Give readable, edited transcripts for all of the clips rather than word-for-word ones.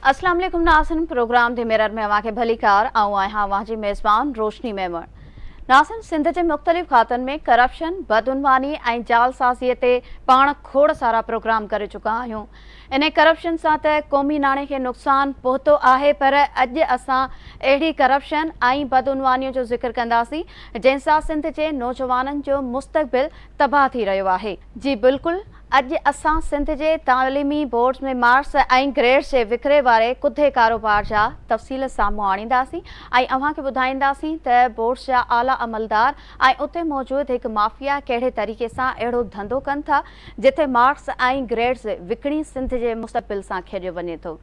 अस्सलाम वालेकुम नाज़रीन, प्रोग्राम दी मिरर में अवां भली कार आऊं आहियां अवां जी मेज़बान रोशनी मेमण। नाज़रीन, सिंध के मुख़्तलिफ़ खातन में करप्शन, बदउनवानी और जालसाज़ी ते पाण खोड़ सारा प्रोग्राम करे चुका आहियूं। इन करप्शन से त क़ौमी नाणे के नुक़सान पहुतो आहे, पर अज असां अहिड़ी करप्शन और बदउनवानी जो ज़िक्र कंदासीं जंहिंसां सिंध के नौजवानन जो मुस्तक़बिल तबाह थी रहियो आहे। जी बिल्कुल, अज असां सिंध के तालीमी बोर्ड में मार्क्स और ग्रेड्स के विक्रे वाले कुधे कारोबार जा तफ़सील साम्हूं आणींदासीं ऐं अव्हां खे ॿुधाईंदासीं त बोर्ड्स जा आला अमलदार ऐं उते मौजूद एक माफ़िया कहिड़े तरीक़े सां अहिड़ो धंधो कनि था जिथे मार्क्स ऐं ग्रेड्स विकिणी सिंध जे मुस्तक़बिल सां खेॾियो वञे थो।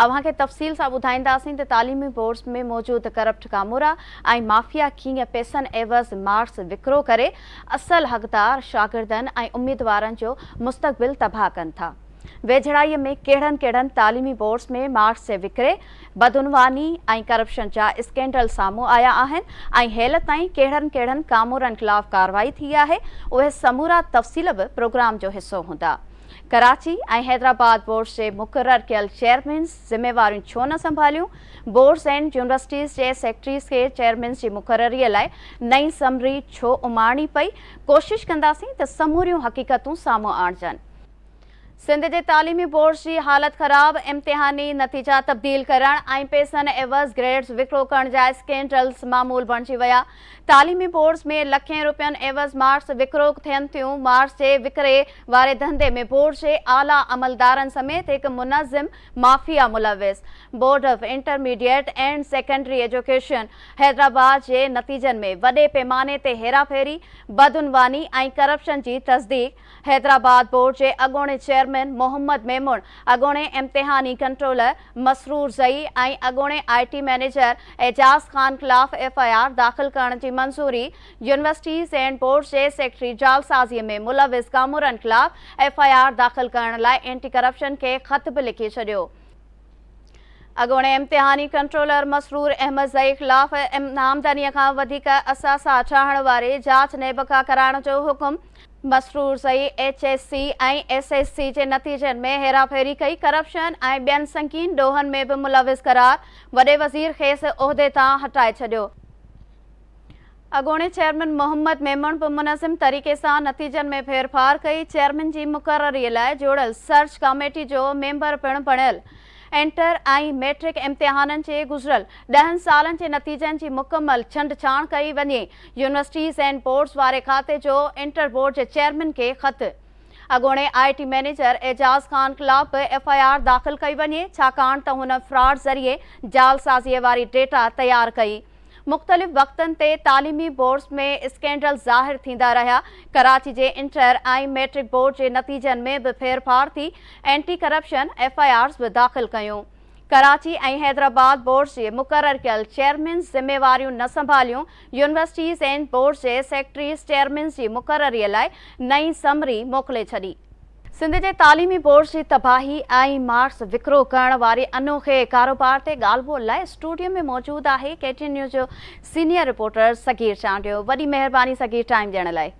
अव्हां खे तफ़सील सां ॿुधाईंदासीं त तालीमी बोर्ड्स में मौजूद करप्ट कामोरा ऐं माफ़िया कीअं पैसनि एवज़ मार्क्स विकिरो करे असल हक़दार शागिर्दनि ऐं उम्मीदवारनि जो मुस्तक़बिल तबाह कनि था। वेझड़ाईअ में कहिड़नि तालीमी बोर्ड्स में मार्क्स जे विकिरे, बदउनवानी ऐं करप्शन जा स्कैंडल साम्हूं आया आहिनि ऐं हेल ताईं कहिड़नि कामोरनि ख़िलाफ़ कार्रवाई थी आहे, उहे समूरा तफ़सील बि प्रोग्राम जो हिसो हूंदा। कराची और हैदराबाद बोर्ड्स के मुक़र्रर कयल चेयरमैन्स ज़िम्मेवारियूं छो न संभालियूं? बोर्ड्स एंड यूनिवर्सिटीज़ के सेक्रेटरीज़ के चेयरमैन्स की मुक़र्ररीअ लाइ नई समरी छो उमारणी पई? कोशिश कंदासीं त समूरियूं हक़ीक़तूं साम्हूं आणजनि। सिंध के तालीमी बोर्ड्स की हालत खराब, इम्तिहानी नतीजा तब्दील करण और पैसनि एवज़ ग्रेड्स विकिरो करण जा स्कैंडल्स मामूल बणिजी विया। तालीमी बोर्ड्स में लखें रुपयनि एवज़ मार्क्स विकिरो थियनि थियूं। मार्क्स के विकिरे वारे धंधे में बोर्ड के आला अमलदारन समेत एक मुनज़िम माफिया मुलविस। Board of intermediate and secondary education Hyderabad के नतीजन में वडे पैमाने ते हेराफेरी, बदउनवानी और करप्शन की तस्दीक। हैदराबाद बोर्ड के अगोणे चेयरमैन मोहम्मद मेमून, अगोणे इम्तिहानी कंट्रोलर मसरूर ज़ई और अगोणे IT मैनेजर एजाज खान खिलाफ FIR दाखिल करण की मंजूरी। यूनिवर्सिटीज़ एंड बोर्ड्स के सेक्रेटरी जालसाज़ी में मुलविस कामोरन खिलाफ FIR दाखिल करण लाइ एंटी करप्शन के ख़त भी लिखी छॾियो। अगोणे इम्तिहानी कंट्रोलर मसरूर अहमद ज़ई खिलाफ आमदनी का वधीक असासा ठाहण वारे जांच नेबका कराइण जो हुकुम। मसरूर ज़ई HSC और SSC के नतीजन में हेराफेरी कई, करप्शन और बेन संगीन डोहन में भी मुलविस करार। वडे वज़ीर खेस उहदे तां हटाए छॾियो। अगोणे चेयरमैन मोहम्मद मेमून भी मुनज़िम तरीक़े से नतीजन में फेरफार कई। चेयरमैन की मुक़र्ररी लाइ जोड़ल सर्च कमेटी जो मेंबर पिण बणियल। एंटर और मैट्रिक इम्तिहानन के गुजरल 10 सालन के नतीजन की मुकम्मल छंड-छाण कई वञे। यूनिवर्सिटीज़ एंड बोर्ड्स वारे खाते जो इंटर बोर्ड के चेयरमैन के ख़त। अगोणे IT मैनेजर एजाज खान खिलाफ FIR दाखिल कई वञे, छाकाणि त हुन फ्रॉड ज़रिए जालसाज़ी वारी डेटा तैयार कई। मुख़्तलिफ़ वक़्तन ते तालीमी बोर्ड्स में स्कैंडल ज़ाहिर थींदा रहा। कराची के इंटर और मैट्रिक बोर्ड के नतीजन में भी फेरफार थी। एंटी करप्शन FIRs भी दाखिल कयूं। कराची और हैदराबाद बोर्ड्स के मुक़र्रर कयल चेयरमैन्स ज़िम्मेवारियूं न संभालियूं। यूनिवर्सिटीज़ एंड बोर्ड्स के सेक्रेटरीज़ चेयरमैन्स की मुक़र्ररीअ लाइ नई समरी मोकिले छॾी। सिंध के तालीमी बोर्ड्स की तबाही और मार्क्स विकिरो करण वारे अनोखे कारोबार से ॻाल्हि लाइ स्टूडियो में मौजूद है KTN न्यूज़ जो सीनियर रिपोर्टर सगीर चांडियो। वॾी महिरबानी सगीर टाइम ॾियण लाइ।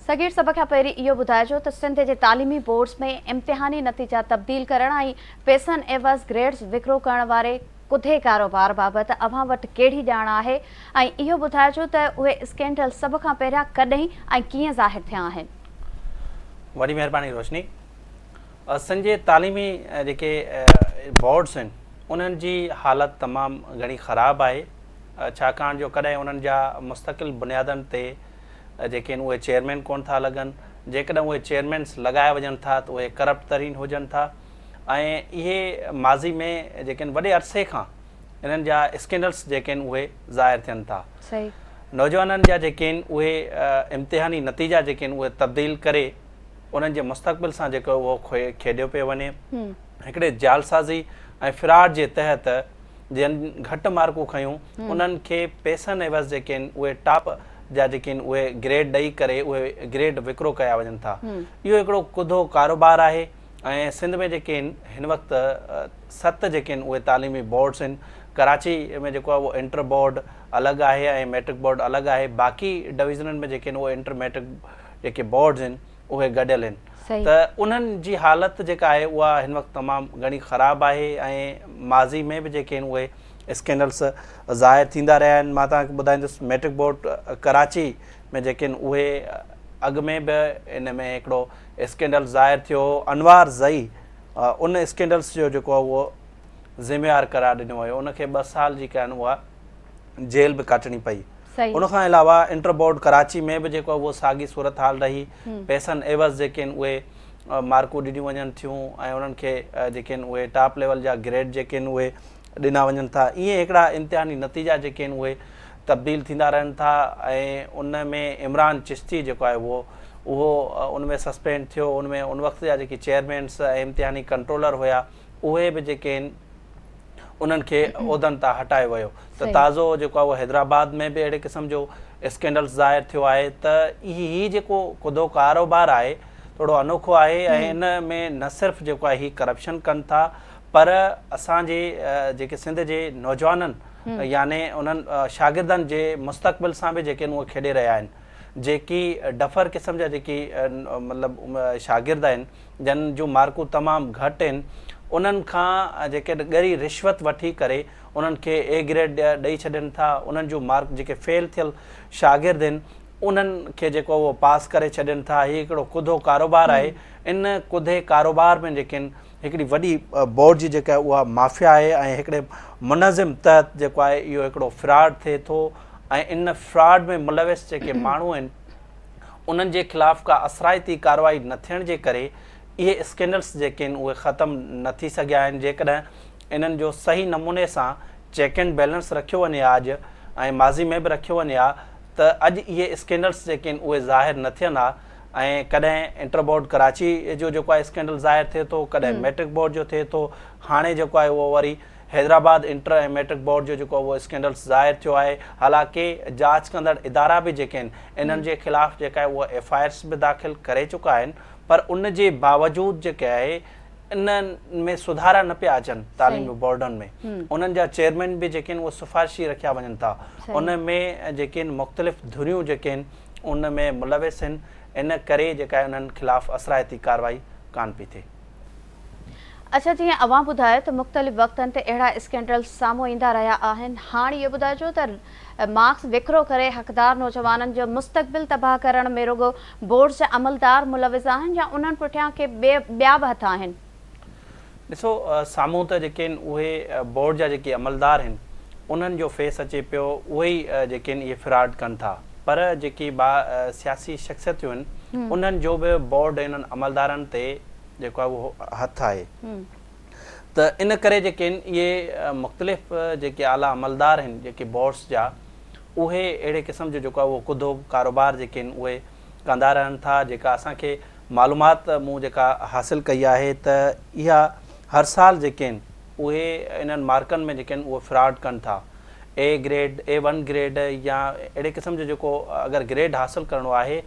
सगीर, सब खां पहिरीं इहो ॿुधाइजो त सिंध के तालीमी बोर्ड्स में इम्तिहानी नतीजा तब्दील करण और पैसनि एवज़ ग्रेड्स विकिरो करण वारे कुधे कारोबार बाबत अव्हां वटि कहिड़ी ॼाण आहे ऐं इहो ॿुधाइजो त उहे स्कैंडल सब खां पहिरियां कॾहिं ऐं कीअं ज़ाहिर थिया आहिनि? वही मेहरबानी रोशनी। सिंध जे तालीमी जेके बोर्ड्स आहिनि उन्हनि जी हालत तमामु घणी ख़राब आहे, छाकाणि जो कॾहिं उन्हनि जा मुस्तक़िल बुनियादनि ते जेके उहे चेयरमैन कोन था लॻनि। जेकॾहिं उहे चेयरमैन्स लॻाया वञनि था त उहे करप्ट तरीन हुजनि था ऐं इहे माज़ी में जेके वॾे अरसे खां इन्हनि जा स्कैंडल्स जेके उहे ज़ाहिर थियनि था। सही। नौजवाननि जा जेके उहे इम्तिहानी नतीजा जेके उहे तब्दील करे उन्हनि जे मुस्तक़बिल सां जेको उहो खेॾियो पियो वञे। हिकिड़े जालसाज़ी ऐं फ्रॉड जे तहत जिन घटि मार्कूं खयूं उन्हनि खे पैसनि एवज़ जेके उहे टॉप जा जेके उहे ग्रेड ॾेई करे उहे ग्रेड विकिरो कया वञनि था। इहो हिकिड़ो कुधो कारोबार आहे ऐं सिंध में जेके हिन वक़्तु 7 जेके उहे तालीमी बोर्ड्स आहिनि। कराची में जेको आहे उहो इंटर बोर्ड अलॻि आहे ऐं मैट्रिक बोर्ड अलॻि आहे। बाक़ी डिवीज़ननि में जेके उहे इंटर मैट्रिक जेके बोर्ड्स आहिनि उहे गॾियल आहिनि सही। त उन्हनि जी हालत जेका आहे उहा हिन वक़्तु तमामु घणी ख़राबु आहे ऐं माज़ी में बि जेके आहिनि उहे स्कैंडल्स ज़ाहिर थींदा रहिया आहिनि। मां तव्हांखे ॿुधाईंदुसि मैट्रिक बोर्ड कराची में जेके आहिनि उहे अॻु में बि इन में हिकिड़ो स्कैंडल ज़ाहिर थियो। अनवार ज़ई उन स्कैंडल्स जो जेको आहे उहो ज़िम्मेवार करार ॾिनो वियो। उनखे 2 साल जी कान उहा जेल बि काटणी पई। सही। उन खां अलावा इंटर बोर्ड कराची में बि जेको आहे उहो साॻी सूरत हाल रही। पैसनि एवज़ जेके आहिनि उहे मार्कूं ॾिनियूं वञनि थियूं ऐं उन्हनि खे जेके आहिनि उहे टॉप लेवल जा ग्रेड जेके आहिनि उहे ॾिना वञनि था। ईअं हिकिड़ा इम्तिहानी नतीजा जेके आहिनि उहे तब्दील थींदा रहनि था ऐं उन में इमरान चिश्ती जेको आहे उहो उन में सस्पेंड थियो। उन में उन वक़्त जा जेके चेयरमैन्स ऐं इम्तिहानी कंट्रोलर हुया उहे बि जेके आहिनि उन्हनि खे उहिदनि तां हटायो वियो। त ताज़ो जेको आहे उहो हैदराबाद में बि अहिड़े क़िस्म जो स्कैंडल्स ज़ाहिर थियो आहे। त हीअ जेको ख़ुदो कारोबार आहे थोरो अनोखो आहे ऐं इन में न सिर्फ़ु जेको आहे हीअ करप्शन कनि था पर असांजे जेके सिंध जे नौजवाननि याने उन्हनि शागिर्दनि जे मुस्तक़बिल सां बि जेके आहिनि उहे खेॾे रहिया आहिनि। जेकी डफर क़िस्म जा जेकी मतिलबु शागिर्द आहिनि जिन जूं मार्कूं तमामु घटि आहिनि उन्हनि खां जेके ॻरी रिश्वत वठी करे उन्हनि खे ए ग्रेड ॾेई छॾनि था। उन्हनि जूं मार्क जेके फेल थियल शागिर्द आहिनि उन्हनि खे जेको उहो पास करे छॾनि था। हीअ हिकिड़ो कुधो कारोबार आहे। इन कुधे कारोबार में जेके आहिनि हिकिड़ी वॾी बोर्ड जी जेका आहे उहा माफ़िया आहे ऐं हिकिड़े मुनज़िम तहत जेको आहे इहो हिकिड़ो फ्रॉड थिए थो ऐं इन फ्रॉड में मुलविस जेके माण्हू आहिनि उन्हनि जे ख़िलाफ़ु का असराइती कार्रवाई न थियण जे करे इहे स्कैंडल्स जेके आहिनि उहे ख़तमु न थी सघिया आहिनि। जेकॾहिं इन्हनि जो सही नमूने सां चेक एंड बैलेंस रखियो वञे हा अॼु ऐं माज़ी में बि रखियो वञे हा त अॼु इहे स्कैंडल्स जेके आहिनि उहे ज़ाहिर न थियनि हा। ऐं कॾहिं इंटर बोर्ड कराची जो जेको आहे स्कैंडल ज़ाहिर थिए थो, कॾहिं मैट्रिक बोर्ड जो थिए थो, हाणे जेको आहे उहो वरी हैदराबाद इंटर ऐं मैट्रिक बोर्ड जो जेको उहो स्कैंडल्स ज़ाहिर थियो आहे। हालांकि जांच कंदड़ इदारा बि जेके आहिनि इन्हनि जे ख़िलाफ़ु जेका आहे उहा FIRs बि दाख़िल करे चुका आहिनि पर उन जे बावजूदि जेके आहे इन्हनि में सुधारा न पिया अचनि तालीमी बोर्डनि में। उन्हनि जा चेयरमैन बि जेके आहिनि उहे सिफ़ारिशी रखिया वञनि था। उन में जेके आहिनि मुख़्तलिफ़ धुरियूं जेके आहिनि उन में मुलविस आहिनि। इन करे जेका आहे उन्हनि ख़िलाफ़ु असराइती कार्रवाई कान पई थिए। अच्छा, जीअं अवां ॿुधायो त मुख़्तलिफ़ वक़्तनि ते अहिड़ा स्कैंडल्स साम्हूं ईंदा रहिया आहिनि। हाणे इहो ॿुधाइजो त मार्क्स विकिरो करे हक़दार नौजवाननि जो मुस्तक़बिल तबाह करण में रुगो बोर्ड जा अमलदार मुलविस आहिनि या उन्हनि पुठियां के ॿिया बि हथ आहिनि? ॾिसो, साम्हूं त जेके आहिनि उहे बोर्ड जा जेके अमलदार आहिनि उन्हनि जो फेस अचे पियो उहे ई जेके आहिनि इहे फ्रॉड कनि था पर जेकी सियासी शख़्सियतूं आहिनि उन्हनि जो बि बोर्ड इन्हनि अमलदारनि ते जेको आहे उहो हथु आहे। त इन करे जेके आहिनि इहे मुख़्तलिफ़ जेके आला अमलदार आहिनि जेके बोर्ड्स जा उहे अहिड़े क़िस्म जो जेको आहे उहो कुधो कारोबार जेके आहिनि उहे कंदा रहनि था। जेका असांखे मालूमात मूं जेका हासिलु कई आहे त इहा हर साल जेके आहिनि उहे इन्हनि मार्कनि में जेके आहिनि उहे फ्रॉड कनि था। ए ग्रेड A1 ग्रेड या अहिड़े क़िस्म जो जेको अगरि ग्रेड हासिलु करिणो आहे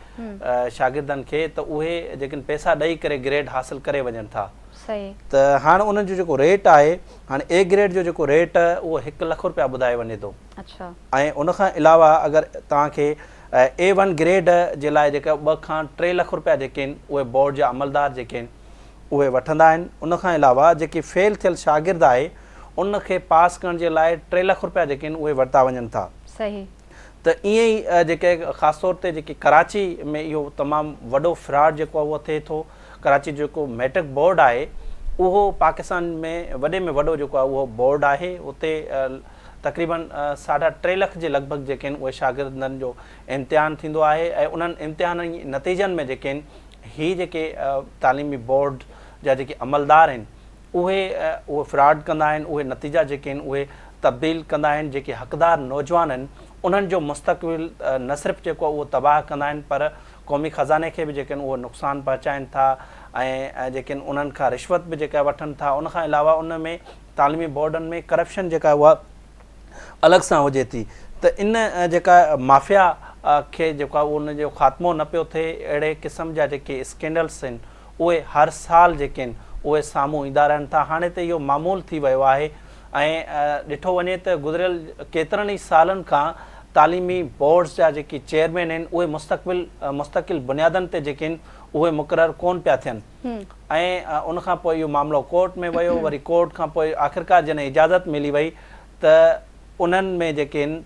शागिर्दनि खे त उहे जेके पैसा ॾेई करे ग्रेड हासिलु करे वञनि था। त हाणे उन्हनि जो जेको रेट आहे हाणे A ग्रेड जो जेको रेट उहो 1 लख रुपया ॿुधाए वञे थो। ऐं उनखां अलावा अगरि तव्हांखे A1 ग्रेड जे लाइ जेका 2 खां 3 लख रुपया जेके आहिनि उहे बोर्ड जा अमलदार जेके आहिनि उहे वठंदा आहिनि। उनखां अलावा जेकी फेल थियल शागिर्द आहे उनखे पास करण जे लाइ 3 लख रुपया जेके आहिनि उहे वरिता वञनि था। सही। त ईअं ई जेके ख़ासि तौर ते जेकी कराची में इहो तमामु वॾो फ्रॉड जेको आहे उहो थिए थो। कराची जेको मैट्रिक बोर्ड आहे उहो पाकिस्तान में वॾे में वॾो जेको आहे उहो बोर्ड आहे। उते तक़रीबन 3.5 लख जे लॻभॻि जेके आहिनि उहे शागिर्दनि जो इम्तिहान थींदो आहे ऐं उन्हनि इम्तिहाननि नतीजनि में जेके आहिनि ही जेके तालीमी बोर्ड जा जेके अमलदार आहिनि उहे फ्रॉड कंदा आहिनि। उहे नतीजा जेके आहिनि उहे तब्दील कंदा आहिनि। जेके हक़दार नौजवान आहिनि उन्हनि जो मुस्तक़बिल न सिर्फ़ु जेको उहो तबाह कंदा आहिनि पर क़ौमी ख़ज़ाने खे बि जेके आहिनि उहो नुक़सानु पहुचाइनि था ऐं जेके आहिनि उन्हनि खां रिश्वत बि जेका वठनि था। उनखां अलावा उन में तालीमी बोर्डनि में करप्शन जेका उहा अलॻि सां हुजे थी। त इन जेका माफ़िया खे जेको आहे उन जो ख़ात्मो न पियो थिए। अहिड़े क़िस्म जा जेके स्कैंडल्स आहिनि उहे हर साल जेके आहिनि उहे साम्हूं ईंदा रहनि था। हाणे त इहो मामूल थी वियो आहे ऐं ॾिठो वञे त गुज़िरियल केतिरनि ई सालनि खां तालीमी बोर्ड्स जा जेके चेयरमैन आहिनि उहे मुस्तक़िल बुनियादनि ते जेके आहिनि उहे मुक़ररु कोन पिया थियनि ऐं उन खां पोइ इहो मामिलो कोर्ट में वियो, वरी कोर्ट खां पोइ आख़िरकार जॾहिं इजाज़त मिली वई त उन्हनि में जेके आहिनि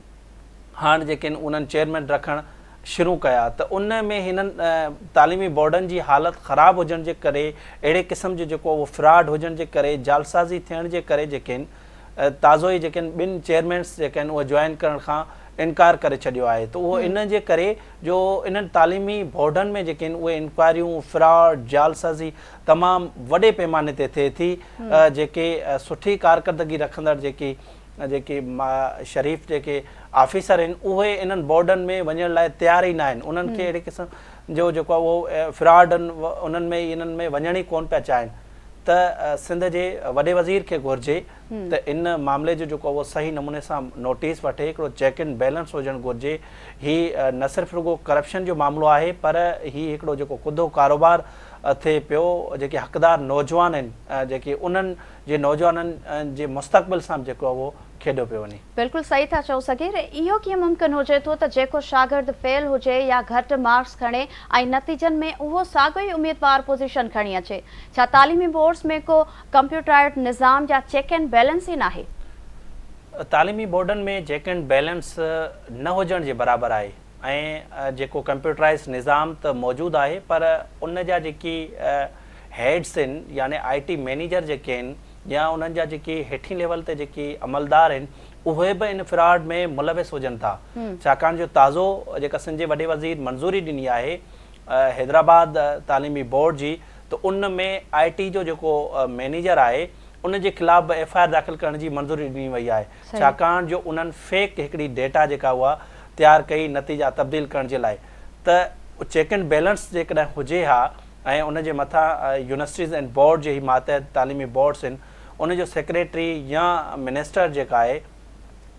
हाणे जेके आहिनि उन्हनि चेयरमैन रखणु शुरू कया त उन में हिननि तालीमी बोर्डनि जी हालति ख़राबु हुजण जे करे, अहिड़े क़िस्म जो जेको उहो फ्रॉड हुजण जे करे, जालसाज़ी थियण जे करे जेके आहिनि ताज़ो ई जेके आहिनि ॿिनि चेयरमैन्स जेके आहिनि उहे जॉइन करण खां इनकार करे छॾियो आहे। त उहो इन जे करे जो इन्हनि तालीमी बोर्डनि में जेके आहिनि उहे इंक्वायरियूं, फ्रॉड, जालसाज़ी तमामु वॾे पैमाने ते थिए थी। जेके सुठी कारकर्दगी रखंदड़ जेके शरीफ़ जेके ऑफिसर आहिनि उहे इन्हनि बोर्डनि में वञण लाइ तयार ई न आहिनि। उन्हनि खे अहिड़े क़िस्म जो जेको आहे उहो फ्रॉड उन्हनि में इन्हनि में वञण ई कोन पिया चाहिनि। त सिंध जे वॾे वज़ीर खे घुरिजे त इन मामले जो जेको उहो सही नमूने सां नोटिस वठे, हिकिड़ो चेक एंड बैलेंस हुजणु घुरिजे। हीअ न सिर्फ़ु रुगो करप्शन जो मामिलो आहे पर हीअ हिकिड़ो जेको कुदो कारोबार थिए पियो, जेके हक़दार नौजवान आहिनि जेके उन्हनि जे नौजवाननि जे मुस्तक़बिल सां जेको आहे उहो खेॾो पियो वञे। बिल्कुलु सही था चओ सगीर। इहो कीअं मुमकिन हुजे थो त जेको शागिर्द फेल हुजे या घटि मार्क्स खणे ऐं नतीजनि में उहो साॻियो ई उम्मीदवार पोज़ीशन खणी अचे? छा तालीमी बोर्ड्स में को कंप्यूटराइज़ निज़ाम या चेक एंड बैलेंस ई नाहे? तालीमी बोर्डनि में चेक एंड बैलेंस न हुजण जे बराबरि आहे ऐं जेको कंप्यूटराइज़ निज़ाम त मौजूदु आहे पर उन जा जेकी हेड्स आहिनि यानी IT मैनेजर जेके आहिनि या उन्हनि जा जेके हेठी लेवल ते जेके अमलदार आहिनि उहे बि इन फ्रॉड में मुलविस हुजनि था। छाकाणि जो ताज़ो जेका सिंध जे वॾे वज़ीर मंज़ूरी ॾिनी आहे हैदराबाद तालीमी बोर्ड जी, त उन में IT जो जेको मैनेजर आहे उन जे ख़िलाफ़ बि FIR दाख़िल करण जी मंज़ूरी ॾिनी वई आहे। छाकाणि जो उन्हनि फेक हिकिड़ी डेटा जेका उहा तयारु कई नतीजा तब्दील करण जे लाइ। त चेक एंड बैलेंस जेकॾहिं हुजे हा ऐं उन जे मथां यूनिवर्सिटीज़ एंड बोर्ड जे मातहत तालीमी बोर्ड्स आहिनि उन जो सेक्रेटरी या मिनिस्टर जेका आहे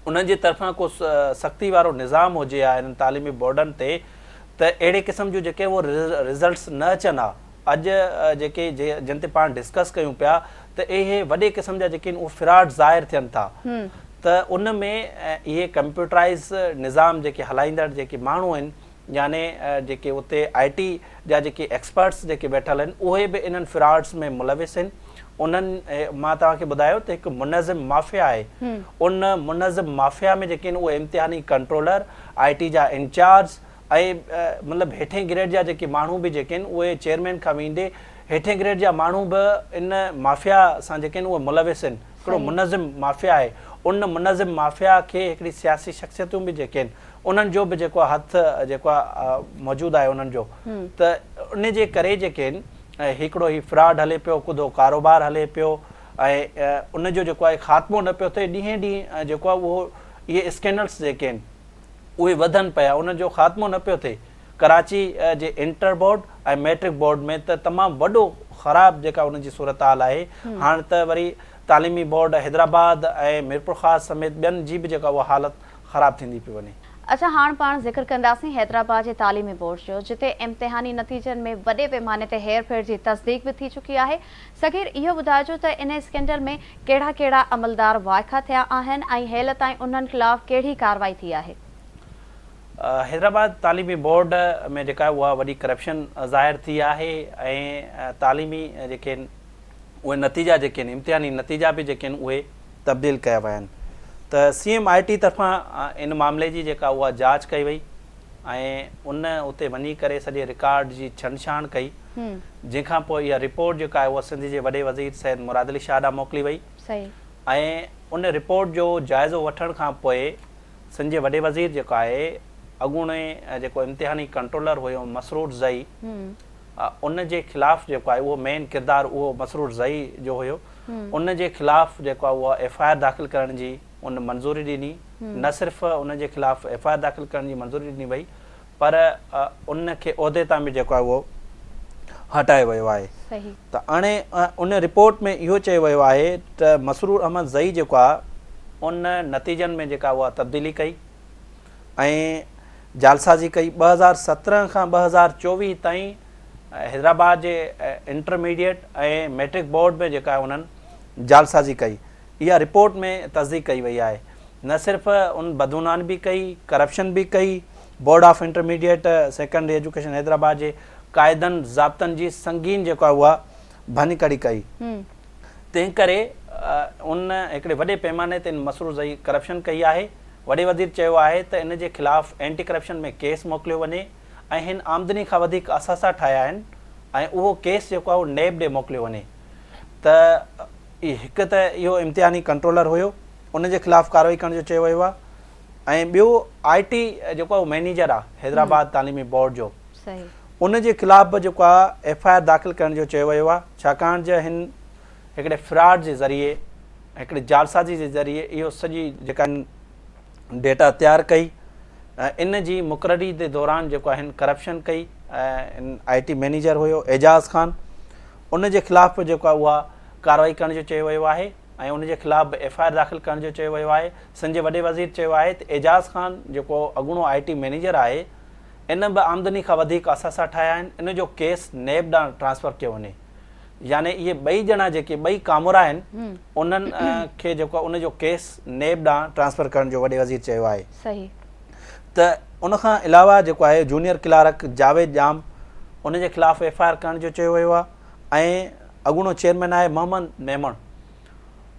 उन्हनि जे तरफ़ां को सख़्ती वारो निज़ाम हुजे हा इन्हनि तालीमी बोर्डनि ते त अहिड़े क़िस्म जूं जेके उहो रिज़ल्ट्स न अचनि हा। अॼु जेके जिन ते पाण डिस्कस कयूं पिया त इहे वॾे क़िस्म जा जेके उहे फ्रॉड ज़ाहिर थियनि था। त उन में इहे कंप्यूटराइज़ निज़ाम जेके हलाईंदड़ जेके माण्हू आहिनि याने जेके उते IT जा जेके एक्सपर्ट्स जेके वेठल आहिनि उहे बि इन्हनि फ्रॉड्स में मुलविस आहिनि। उन्हनि मां तव्हांखे ॿुधायो त हिकु मुनज़िम माफ़िया आहे। उन मुनज़िम माफ़िया में जेके आहिनि उहे इम्तिहानी कंट्रोलर, IT जा इंचार्ज ऐं मतिलबु हेठें ग्रेड जा जेके माण्हू बि जेके आहिनि उहे चेयरमैन खां वेंदे हेठें ग्रेड जा माण्हू बि इन माफ़िया सां जेके आहिनि उहे मुलविस आहिनि। हिकिड़ो मुनज़िम माफ़िया आहे। उन मुनज़िम माफ़िया खे हिकिड़ी सियासी शख़्सियतूं बि जेके आहिनि उन्हनि जो बि जेको हथु जेको आहे मौजूदु आहे उन्हनि जो। त उन जे करे जेके आहिनि हिकिड़ो ही फ्रॉड हले पियो, कुदो कारोबार हले पियो ऐं उन जो जेको आहे ख़ात्मो न पियो थिए। ॾींहें ॾींहुं जेको आहे उहो इहे स्कैंडल्स जेके आहिनि उहे वधनि पिया, उन जो ख़ात्मो न पियो थिए। कराची जे इंटर बोर्ड ऐं मैट्रिक बोर्ड में त तमामु वॾो ख़राबु जेका उन जी सूरत हाल आहे। हाणे त वरी तालीमी बोर्ड हैदराबाद ऐं मीरपुर ख़ास समेत ॿियनि जी बि जेका उहा हालति ख़राबु थींदी पई वञे। अच्छा, हाणे पाण ज़िक्र कंदासीं हैदराबाद जे तालीमी बोर्ड जो, जिते इम्तिहानी नतीजनि में वॾे पैमाने ते हेर फेर जी तस्दीक भी थी चुकी आहे। सगीर, इहो ॿुधाइजो त इन स्कैंडल में कहिड़ा कहिड़ा अमलदार वाइखा थिया आहिनि ऐं हेल ताईं उन्हनि ख़िलाफ़ कहिड़ी कार्रवाई थी आहे? हैदराबाद तालीमी बोर्ड में जेका उहा वॾी करप्शन ज़ाहिर थी आहे ऐं तालीमी जेके आहिनि उहे नतीजा जेके आहिनि इम्तिहानी नतीजा बि जेके आहिनि उहे तब्दील कया विया आहिनि। त CMIT तरफ़ां इन मामले जी जेका उहा जांच कई वई ऐं उन उते वञी करे सॼे रिकॉर्ड जी छंछाण कई, जंहिंखां पोइ इहा रिपोर्ट जेका आहे उहा सिंध जे वॾे वज़ीर सैयद मुराद अली शाह ॾांहुं मोकिली वई। ऐं उन रिपोर्ट जो जाइज़ो वठण खां पोइ सिंध जे वॾे वज़ीर जेको आहे अॻूणे जेको इम्तिहानी कंट्रोलर हुयो मसरूर ज़ई, उन जे ख़िलाफ़ जेको आहे उहो मेन किरदारु उहो मसरूर ज़ई जो हुयो। उन जे ख़िलाफ़ जेको आहे उहा FIR दाख़िल करण जी उन मंज़ूरी ॾिनी। न सिर्फ़ु उन जे ख़िलाफ़ FIR दाख़िल करण जी मंज़ूरी ॾिनी वई पर उन खे उहिदे तां बि जेको आहे उहो हटायो वियो आहे। त हाणे उन रिपोर्ट में इहो चयो वियो आहे त मसरूर अहमद ज़ई जेको आहे उन नतीजनि में जेका उहा तब्दीली कई ऐं जालसाज़ी कई। 2017 खां 2024 ताईं हैदराबाद जे इंटरमीडिएट ऐं मैट्रिक बोर्ड में जेका आहे उन्हनि जालसाज़ी कई। इहा रिपोर्ट में तस्दीक कई वई आहे। न सिर्फ़ु उन बदूनान बि कई, करप्शन बि कई। Board of intermediate secondary education Hyderabad जे क़ाइदनि ज़ाब्तनि जी संगीन जेको आहे उहा भञकड़ी कई। तंहिं करे उन हिकिड़े वॾे पैमाने ते मसरूज़ करप्शन कई आहे। वॾे वज़ीर चयो आहे त इन जे ख़िलाफ़ु एंटी करप्शन में केस मोकिलियो वञे ऐं हिन आमदनी खां वधीक असासा ठाहिया आहिनि ऐं उहो केस जेको आहे उहो नेब ॾे मोकिलियो वञे। त हिकु त इहो इम्तिहानी कंट्रोलर हुयो, उन जे ख़िलाफ़ु कार्रवाई करण जो चयो वियो आहे। ऐं ॿियो IT जेको आहे मैनेजर आहे हैदराबाद तालीमी बोर्ड जो, उन जे ख़िलाफ़ बि जेको आहे FIR दाख़िल करण जो चयो वियो आहे, छाकाणि त हिन हिकिड़े फ्रॉड जे ज़रिए, हिकिड़े जालसाज़ी जे ज़रिए इहो सॼी जेका डेटा तयारु कई। इन जी मुक़ररी जे दौरान जेको आहे हिन करप्शन कई। इन IT मैनेजर हुयो एजाज़ ख़ान, उन जे ख़िलाफ़ जेको आहे उहा कार्रवाई करण जो चयो वियो आहे ऐं उन जे ख़िलाफ़ FIR दाख़िल करण जो चयो वियो आहे। संजय वॾे वज़ीर चयो आहे त एजाज़ ख़ान जेको अॻूणो IT मैनेजर आहे, इन बि आमदनी खां वधीक असासा ठाहिया आहिनि, इन जो केस नेब ॾांहुं ट्रांसफ़र कयो वञे। यानी इहे ॿई ॼणा जेके ॿई कामुरा आहिनि, उन्हनि खे जेको उन जो केस नेब ॾांहुं ट्रांसफ़र करण जो वॾे वज़ीर चयो आहे। सही। त उनखां अलावा जेको आहे जूनियर क्लार्क जावेद जाम, उन जे ख़िलाफ़ु FIR करण जो चयो वियो आहे ऐं अॻूणो चेयरमैन आहे मोहम्मद मेमण,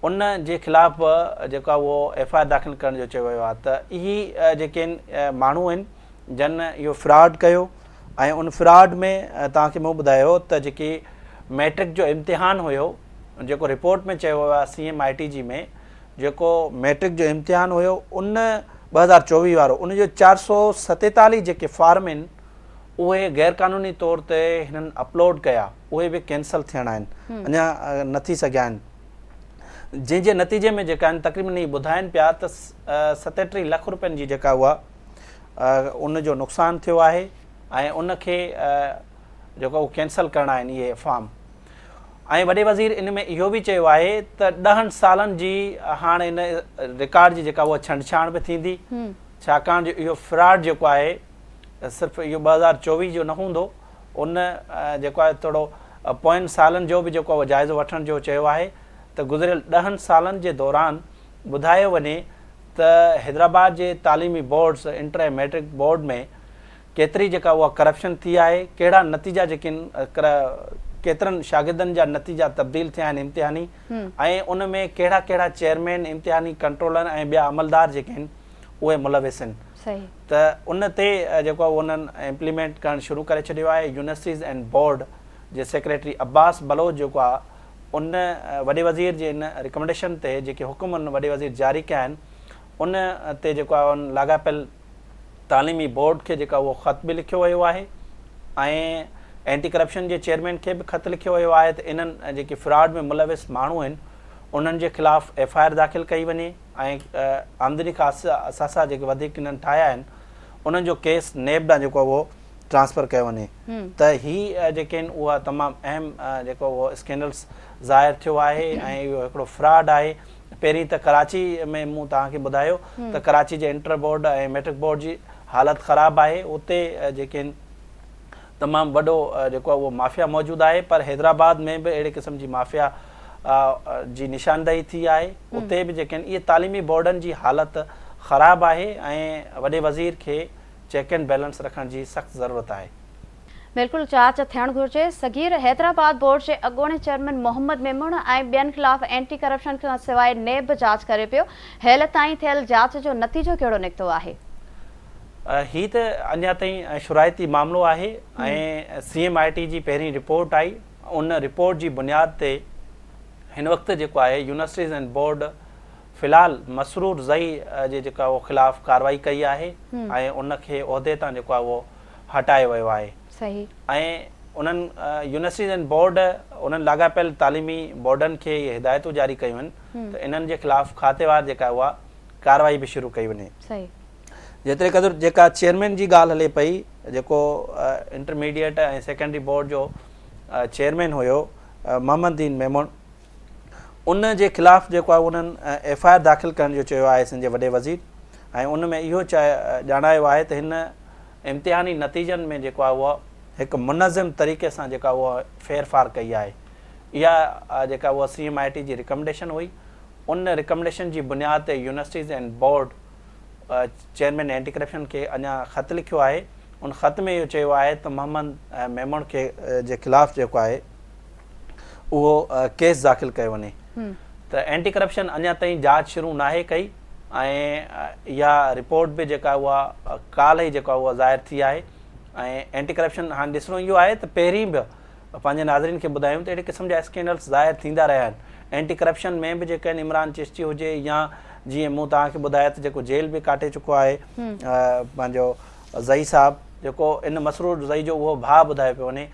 उन जे ख़िलाफ़ जेको आहे उहो FIR दाख़िल करण जो चयो वियो आहे। त इहे जेके माण्हू आहिनि जन इहो फ्रॉड कयो ऐं उन फ्रॉड में तव्हांखे मूं ॿुधायो त जेकी मैट्रिक जो इम्तिहान हुयो, जेको रिपोर्ट में चयो वियो आहे CMITG में जेको मैट्रिक जो इम्तिहान हुयो, उन 2024 वारो उन जो 447 जेके फॉर्म आहिनि उहे गैरक़ानूनी तौर ते हिननि अपलोड कया, उहे बि कैंसल थियणा आहिनि, अञा न थी सघिया आहिनि। जंहिंजे नतीजे में जेका आहिनि तक़रीबन इहे ॿुधाइनि पिया त 37 लख रुपयनि जी जेका उहा उन जो नुक़सानु थियो आहे ऐं उनखे जेको उहो कैंसल करणा आहिनि इहे फॉर्म। ऐं वॾे वज़ीर इन में इहो बि चयो आहे त 10 सालनि जी हाणे इन रिकॉर्ड जी जेका उहा छंछाण बि थींदी, छाकाणि जो इहो फ्रॉड जेको आहे सिर्फ़ु इहो 2024 जो न हूंदो, उन जेको आहे थोरो पोयनि सालनि जो बि जेको आहे जाइज़ो वठण जो चयो आहे त गुज़िरियल 10 सालनि जे दौरान ॿुधायो वञे त हैदराबाद जे तालीमी बोर्ड्स इंटर ऐं मैट्रिक बोर्ड में केतिरी जेका उहा करप्शन थी आहे, कहिड़ा नतीजा जेके केतिरनि शागिर्दनि जा नतीजा तब्दील थिया आहिनि इम्तिहानी, ऐं उन में कहिड़ा कहिड़ा चेयरमैन इम्तिहानी कंट्रोलर ऐं ॿिया अमलदार जेके आहिनि उहे मुलविस आहिनि। त उन ते जेको आहे उन्हनि इम्प्लीमेंट करणु शुरू करे छॾियो आहे। यूनिवर्सिटीज़ एंड बोर्ड जे सेक्रेटरी अब्बास बलोच जेको आहे उन वॾे वज़ीर जे इन रिकमेंडेशन ते जेके हुकुम उन वॾे वज़ीर जारी कया आहिनि, उन ते जेको आहे उन लाॻापियल तालीमी बोर्ड खे जेका उहो ख़त बि लिखियो वियो आहे ऐं एंटी करप्शन जे चेयरमैन खे बि ख़त लिखियो वियो आहे त इन्हनि जेके फ्रॉड में मुलविस माण्हू आहिनि उन्हनि जे ख़िलाफ़ु FIR दाख़िल कई वञे ऐं आमदनी खां असासा जेके वधीक इन्हनि ठाहिया आहिनि उन्हनि जो केस नेब ॾांहुं जेको आहे उहो ट्रांसफ़र कयो वञे। त हीअ जेके आहिनि उहा तमामु अहम जेको उहो स्कैंडल्स ज़ाहिर थियो आहे ऐं इहो हिकिड़ो फ्रॉड आहे। पहिरीं त कराची में मूं तव्हांखे ॿुधायो त कराची जे इंटर बोर्ड ऐं मैट्रिक बोर्ड जी हालत ख़राबु आहे, उते जेके आहिनि तमामु वॾो जेको आहे उहो माफ़िया मौजूदु आहे, पर हैदराबाद में बि अहिड़े क़िस्म जी माफ़िया जी निशानदेही थी आहे। उते बि जेके आहिनि इहे तालीमी बोर्डनि जी हालत ख़राबु आहे ऐं वॾे वज़ीर खे चेक एंड बैलेंस रखण जी सख़्तु ज़रूरत आहे। बिल्कुलु जांच थियणु घुरिजे। सगीर हैदराबाद बोर्ड जे अॻूणे चेयरमैन मोहम्मद मेमण ऐं ॿियनि ख़िलाफ़ एंटी करप्शन खां सवाइ नेब जांच करे पियो। हेल ताईं थियल जांच जो नतीजो कहिड़ो निकितो आहे? ही त अञा ताईं शुराइती मामिलो आहे ऐं CMIT जी पहिरीं रिपोर्ट आई, उन रिपोर्ट जी बुनियाद ते हिन वक़्तु जेको आहे यूनिवर्सिटीज़ एंड बोर्ड फ़िलहाल मसरूर ज़ई जे जेका उहो ख़िलाफ़ु कार्रवाई कई आहे ऐं उनखे उहिदे तां जेको आहे उहो हटायो वियो आहे। सही। ऐं उन्हनि यूनिवर्सिटीज़ एंड बोर्ड उन्हनि लाॻापियल तालीमी बोर्डनि खे इहे हिदायतूं जारी कयूं आहिनि त इन्हनि जे ख़िलाफ़ु खातेवार जेका उहा कार्रवाई बि शुरू कई वञे। सही। जेतिरे क़दुरु जेका चेयरमैन जी ॻाल्हि हले पई, जेको इंटरमीडिएट ऐं सेकेंडरी बोर्ड जो चेयरमैन हुयो मोहम्मदीन मेमण, उन जे ख़िलाफ़ु जेको आहे उन्हनि FIR दाख़िल करण जो चयो आहे संजय वॾे वज़ीर, ऐं उन में इहो ॼाणायो आहे त हिन इम्तिहानी नतीजनि में जेको आहे उहा हिकु मुनज़िम तरीक़े सां जेका उहा फेरफार कई आहे। इहा जेका उहा CMIT जी रिकमेंडेशन हुई, उन रिकमेंडेशन जी बुनियाद ते universities and board chairman anti corruption खे अञा ख़त लिखियो आहे उन ख़त में इहो चयो आहे त मोहम्मद मेमण खे जे ख़िलाफ़ु जेको आहे उहो केस दाख़िल कयो वञे। त एंटी करप्शन अञा ताईं जांच शुरू नाहे कई ऐं इहा रिपोर्ट बि जेका उहा काल्ह ई जेका उहा ज़ाहिर थी आहे। ऐं एंटी करप्शन हाणे ॾिसणो इहो आहे त पहिरीं बि पंहिंजे नाज़रीन खे ॿुधायूं त अहिड़े क़िस्म जा स्कैंडल्स ज़ाहिर थींदा रहिया आहिनि। एंटी करप्शन में बि जेके आहिनि इमरान चिश्ती हुजे या जीअं मूं तव्हांखे ॿुधायो त जेको जेल बि काटे चुको आहे पंहिंजो ज़ई साहब, जेको इन मसरूर ज़ई जो उहो भाउ ॿुधायो पियो वञे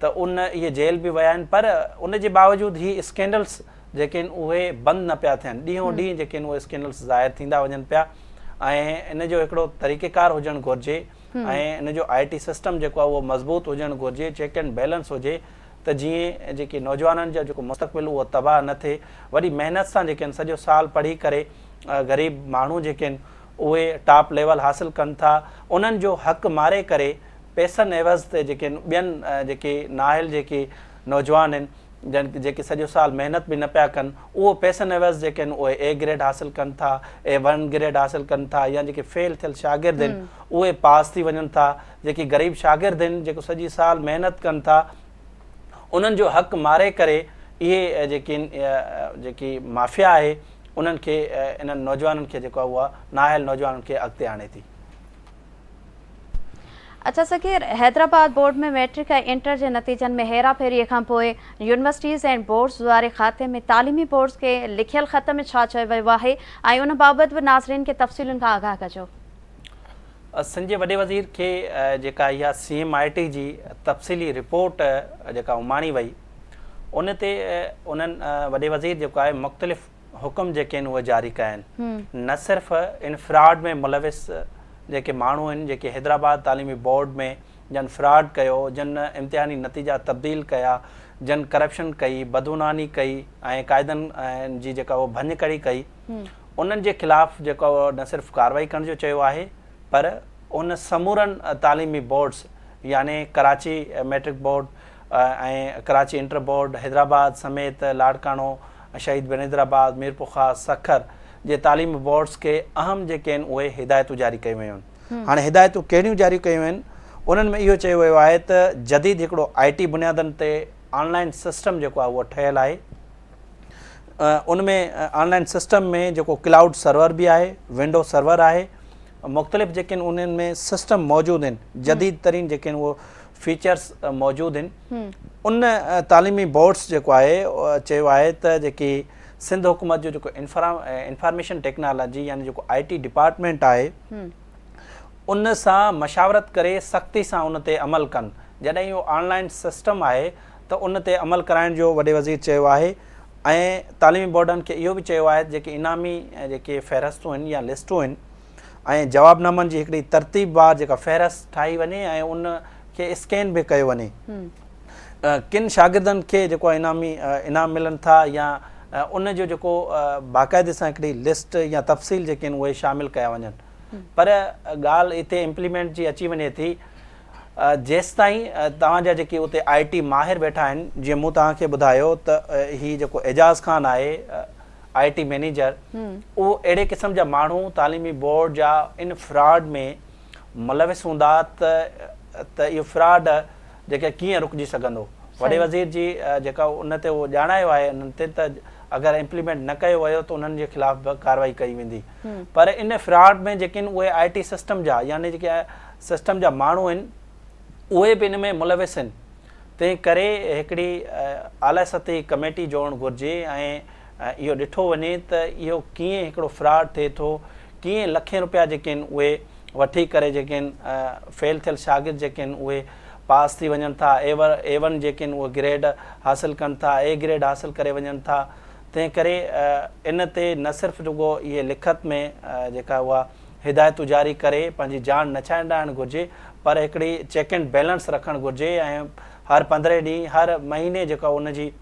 त उन इहे जेल बि विया आहिनि, पर उन जे बावजूदि ही स्कैंडल्स जेके आहिनि उहे बंदि न पिया थियनि। ॾींहों ॾींहुं जेके आहिनि उहे स्कैंडल्स ज़ाहिर थींदा वञनि पिया ऐं इन जो हिकिड़ो तरीक़ेकार हुजणु घुरिजे ऐं इन जो IT सिस्टम जेको आहे उहो मज़बूत हुजणु घुरिजे, चेक एंड बैलेंस हुजे त जीअं जेके नौजवाननि जो जेको मुस्तक़बिल उहो तबाह न थिए। वॾी महिनत सां जेके आहिनि सॼो साल पढ़ी करे ग़रीब माण्हू जेके आहिनि उहे टॉप लेवल हासिल कनि था, उन्हनि जो हक़ मारे करे पैसनि एवज़ ते जेके आहिनि ॿियनि जेके नाहिल जेके नौजवान आहिनि जेके सॼो साल महिनत बि न पिया कनि, उहो पैसनि एवज़ जेके आहिनि उहे A ग्रेड हासिल कनि था, A1 ग्रेड हासिल कनि था, या जेके फेल थियल शागिर्द आहिनि उहे पास थी वञनि था। जेके ग़रीब शागिर्द आहिनि जेको सॼी साल महिनत कनि था, उन्हनि जो हक़ मारे करे इहे जेकी माफ़िया आहे उन्हनि खे इन्हनि नौजवाननि खे जेको आहे उहा नाहिल नौजवाननि खे अॻिते आणे थी। अच्छा सकीर, हैदराबाद बोर्ड में मैट्रिक ऐं इंटर जे नतीजनि में हेरा फेरीअ खां पोइ यूनिवर्सिटीज़ एंड बोर्ड्स वारे खाते में तालीमी बोर्ड्स खे लिखियल ख़त में छा चयो वियो आहे ऐं उन बाबति बि नाज़रीन खे तफ़सीलुनि खां आगाह कजो। सिंध जे वॾे वज़ीर खे जेका इहा CMIT जी तफ़सीली रिपोर्ट जेका उमाणी वई, उन ते उन्हनि वॾे वज़ीर जेको आहे मुख़्तलिफ़ हुकुम जेके आहिनि उहे जारी कया आहिनि। न सिर्फ़ु इन फ्रॉड में मुलविस जेके माण्हू आहिनि जेके हैदराबाद तालीमी बोर्ड में जन फ्रॉड कयो, जन इम्तिहानी नतीजा तब्दील कया, जन करप्शन कई, बदगुमानी कई ऐं क़ाइदनि जी जेका उहो भञकड़ी कई, उन्हनि जे ख़िलाफ़ु जेको न सिर्फ़ु कार्रवाई करण जो चयो आहे, पर उन समूरनि तालीमी बोर्ड्स यानी कराची मैट्रिक बोर्ड ऐं कराची इंटर बोर्ड, हैदराबाद समेत लाड़कानो, शहीद बेनज़ीराबाद, मीरपुखा, सखर जे तालीमी बोर्ड्स के अहम जेके आहिनि उहे हिदायतूं जारी कयूं वियूं आहिनि। हाणे हिदायतूं कहिड़ियूं जारी कयूं आहिनि, उन्हनि में इहो चयो वियो आहे त जदीद हिकिड़ो IT बुनियादनि ते ऑनलाइन सिस्टम जेको आहे उहो ठहियलु आहे। उनमें ऑनलाइन सिस्टम में जेको क्लाउड सर्वर बि आहे, विंडो सर्वर आहे, मुख़्तलिफ़ जेके आहिनि उन्हनि में सिस्टम मौजूदु आहिनि, जदीद तरीन जेके आहिनि उहो फीचर्स मौजूदु आहिनि। उन तालीमी बोर्ड्स जेको आहे चयो आहे त जेकी सिंध हुकूमत जो जेको इंफॉर्मेशन टेक्नोलॉजी यानी जेको IT डिपार्टमेंट आहे, उन सां मशावरत करे सख़्ती सां उन ते अमल कनि। जॾहिं इहो ऑनलाइन सिस्टम आहे त उन ते अमल कराइण जो वॾे वज़ीर चयो आहे। ऐं तालीमी बोर्डनि खे इहो बि चयो आहे जेके इनामी जेके फ़हिरिस्तूं आहिनि या लिस्टूं आहिनि ऐं जवाबनामनि जी हिकिड़ी तरतीबवार जेका फ़हिरिस्त ठाही वञे ऐं उन खे स्कैन बि कयो वञे। किन शागिर्दनि खे जेको इनाम मिलनि था या उन जो जेको बाक़ाइदे सां हिकिड़ी लिस्ट या तफ़सील जेके आहिनि उहे शामिलु कया वञनि। पर ॻाल्हि हिते इम्प्लीमेंट जी अची वञे थी जेसिताईं तव्हांजा जेके उते IT माहिर वेठा आहिनि, जीअं मूं तव्हांखे ॿुधायो त हीउ जेको एजाज़ ख़ान आहे IT मैनेजर, उहो अहिड़े क़िस्म जा माण्हू तालीमी बोर्ड जा इन फ्रॉड में मुलविस हूंदा त इहो फ्रॉड जेके कीअं रुकिजी सघंदो। वॾे वज़ीर जी जेका उन ते उहो ॼाणायो आहे उन्हनि ते त अगरि इम्प्लीमेंट न कयो वियो त उन्हनि जे ख़िलाफ़ बि कार्रवाई कई वेंदी। पर इन फ्रॉड में जेके आहिनि उहे IT सिस्टम जा यानी जेके सिस्टम जा माण्हू आहिनि उहे बि इन में मुलविस आहिनि। तंहिं करे हिकिड़ी आला सतही कमेटी जोड़णु घुरिजे ऐं इहो ॾिठो वञे त इहो कीअं हिकिड़ो फ्रॉड थिए थो, कीअं लखें रुपया जेके आहिनि उहे वठी करे जेके आहिनि फेल थियल शागिर्द जेके आहिनि उहे पास थी वञनि था, A1 जेके आहिनि उहे ग्रेड हासिल कनि था, A ग्रेड हासिल करे वञनि था। तंहिं करे इन ते न सिर्फ़ु रुगो इहे लिखत में जेका उहा हिदायतूं जारी करे पंहिंजी जान न छांडाइणु घुरिजे, पर हिकिड़ी चेक एंड बैलेंस रखणु घुरिजे ऐं हर 15 ॾींहं हर महीने जेका उनजी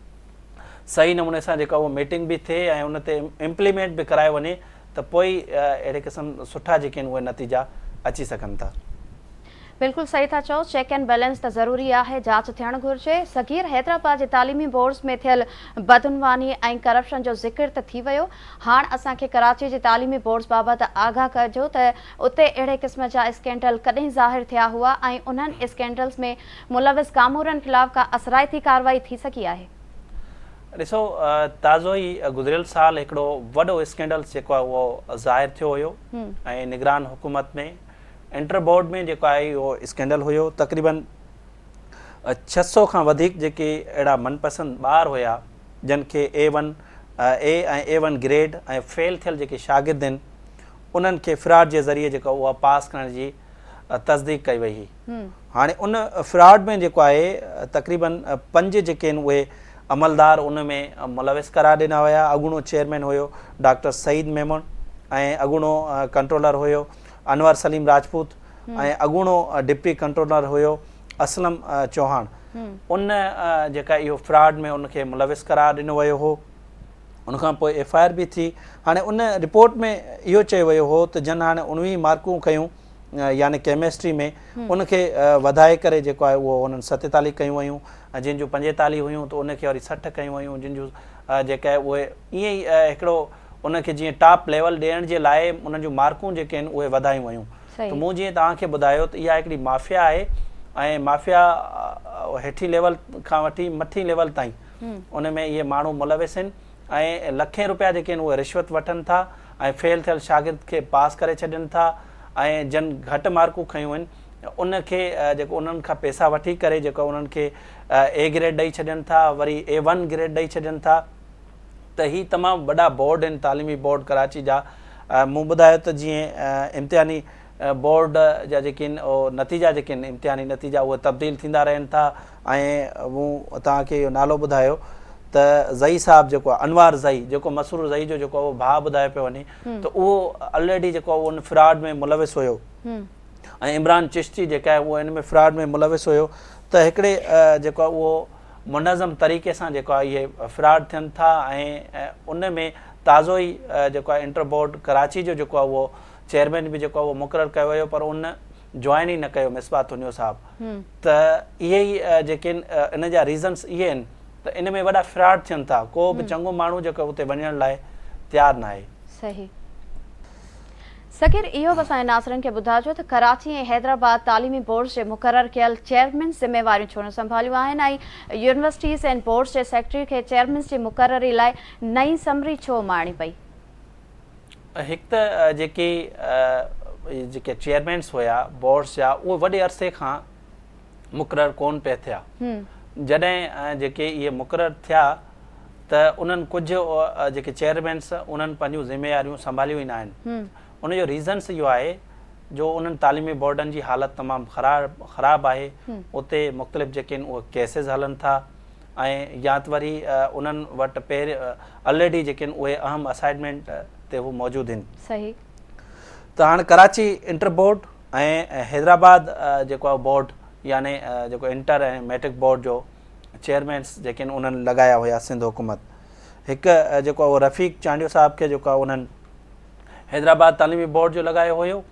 सही नमूने सां जेका उहा मीटिंग बि थिए ऐं उन ते इम्प्लीमेंट बि करायो वञे त पोइ अहिड़े क़िस्म सुठा जेके आहिनि उहे नतीजा अची सघनि था। बिल्कुलु सही था चओ, चेक एंड बैलेंस त ज़रूरी आहे, जांच थियणु घुरिजे। सगीर, हैदराबाद जे तालीमी बोर्ड्स में थियल बदउनवानी ऐं करप्शन जो ज़िक्र त थी वियो। हाणे असांखे कराची जे तालीमी बोर्ड्स बाबति आगाह कजो त उते अहिड़े क़िस्म जा स्कैंडल कॾहिं ज़ाहिर थिया हुआ ऐं उन्हनि स्कैंडल्स में मुलविस कामूरनि ख़िलाफ़ का असराइती कार्रवाई थी सघी आहे। ॾिसो, ताज़ो ई गुज़िरियल साल हिकिड़ो वॾो स्कैंडल जेको आहे उहो ज़ाहिर थियो हुयो ऐं निगरान हुकूमत में इंटर बोर्ड में जेको आहे उहो स्कैंडल हुयो। तक़रीबन 600 खां वधीक जेके अहिड़ा मनपसंद ॿार हुया जिन खे ए ऐं A1 ग्रेड ऐं फेल थियल जेके शागिर्द आहिनि उन्हनि खे फ्रॉड जे ज़रिए जेको उहा पास करण जी तस्दीक कई वई हुई। हाणे उन फ्रॉड में जेको आहे तक़रीबन 5 जेके आहिनि उहे अमलदार उन में मुलविस करार ॾिना हुया। अॻूणो चेयरमैन हुयो डॉक्टर सईद मेमन ऐं अॻूणो कंट्रोलर हुयो अनवर सलीम राजपूत ऐं अॻूणो डिप्टी कंट्रोलर हुयो असलम चौहान। उन जेका इहो फ्रॉड में उनखे मुलविस करार ॾिनो वियो हो। उनखां पोइ FIR बि थी। हाणे उन रिपोर्ट में इहो चयो वियो हो त जन हाणे 19 मार्कूं खयूं यानी केमिस्ट्री में उनखे वधाए करे जेको आहे उहो उन्हनि 47 कयूं वयूं, जिन जूं 45 हुयूं त उनखे वरी 60 कयूं वयूं, जिन जूं जेका आहे उहे ईअं ई हिकिड़ो उनखे जीअं टॉप लेवल ॾियण जे लाइ उन्हनि जूं मार्कूं जेके आहिनि उहे वधायूं वयूं। त मूं जीअं तव्हांखे ॿुधायो त इहा हिकिड़ी माफ़िया आहे ऐं माफ़िया हेठी लेवल खां वठी मथी लेवल ताईं उन में इहे माण्हू मुलविस आहिनि ऐं लखें रुपया जेके आहिनि उहे रिश्वत वठनि था ऐं फेल थियल शागिर्द खे पास करे छॾनि था ऐं जन घटि मार्कूं खयूं आहिनि उनखे जेको उन्हनि खां पैसा वठी करे जेको उन्हनि खे A ग्रेड ॾेई छॾनि था, वरी A1 ग्रेड ॾेई छॾनि था। त ही तमामु वॾा बोर्ड आहिनि तालीमी बोर्ड कराची जा। मूं ॿुधायो त जीअं इम्तिहानी बोर्ड जा जेके आहिनि उहो नतीजा जेके आहिनि इम्तिहानी नतीजा उहे तब्दील थींदा रहनि था ऐं मूं तव्हांखे इहो नालो ॿुधायो त ज़ई साहब जेको आहे अनवार ज़ई जेको मसरूर ज़ई जो जेको उहो भाउ ॿुधायो पियो वञे त उहो ऑलरेडी जेको उन फ्रॉड में मुलविस हुयो ऐं इमरान चिश्ती जेका आहे उहो इन में फ्रॉड में मुलविस हुयो। त हिकिड़े जेको आहे उहो मुनज़म तरीक़े सां जेको आहे इहे फ्रॉड थियनि था ऐं उन में ताज़ो ई जेको आहे इंटर बोर्ड कराची जो जेको आहे उहो चेयरमैन बि जेको आहे उहो मुक़ररु कयो वियो पर उन जॉइन ई न कयो मिसबा थुनियो साहब। त इहे ई जेके इन जा रीज़न्स इहे आहिनि त इन में वॾा फ्रॉड थियनि था। को बि चङो माण्हू जेको उते वञण लाइ तयारु न आहे। सही। सकीर, इहो बि असांजे नाज़रिन खे ॿुधाइजो त कराची ऐं हैदराबाद तालीमी बोर्ड्स जे मुक़ररु कयल चेयरमैन ज़िम्मेवारियूं छो न संभालियूं आहिनि ऐं universities and boards J secretary खे चेयरमैन जी मुक़ररी लाइ नई समरी छो मारणी पई? हिकु त जेके चेयरमैन्स हुया बोर्ड्स जा उहे वॾे अरसे खां मुक़ररु कोन पिया थिया। जॾहिं जेके इहे मुक़ररु थिया त उन्हनि कुझु जेके चेयरमैन्स उन्हनि पंहिंजूं ज़िम्मेवारियूं संभालियूं ई न आहिनि। उनजो रीज़न्स इहो आहे जो उन्हनि तालीमी बोर्डनि जी हालत तमामु ख़राबु आहे। उते मुख़्तलिफ़ जेके आहिनि उहे केसिस हलनि था ऐं या त वरी उन्हनि वटि पहिरीं ऑलरेडी जेके आहिनि उहे अहम असाइनमेंट ते उहे मौजूदु आहिनि। सही। त हाणे कराची इंटर बोर्ड ऐं हैदराबाद जेको आहे बोर्ड यानी जेको इंटर ऐं मैट्रिक बोर्ड जो चेयरमैन्स जेके आहिनि उन्हनि लॻाया हुया सिंध हुकूमत। हिकु जेको आहे उहो रफ़ीक चांडियो साहब खे जेको आहे उन्हनि हैदराबाद तालीमी बोर्ड जो लॻायो हुयो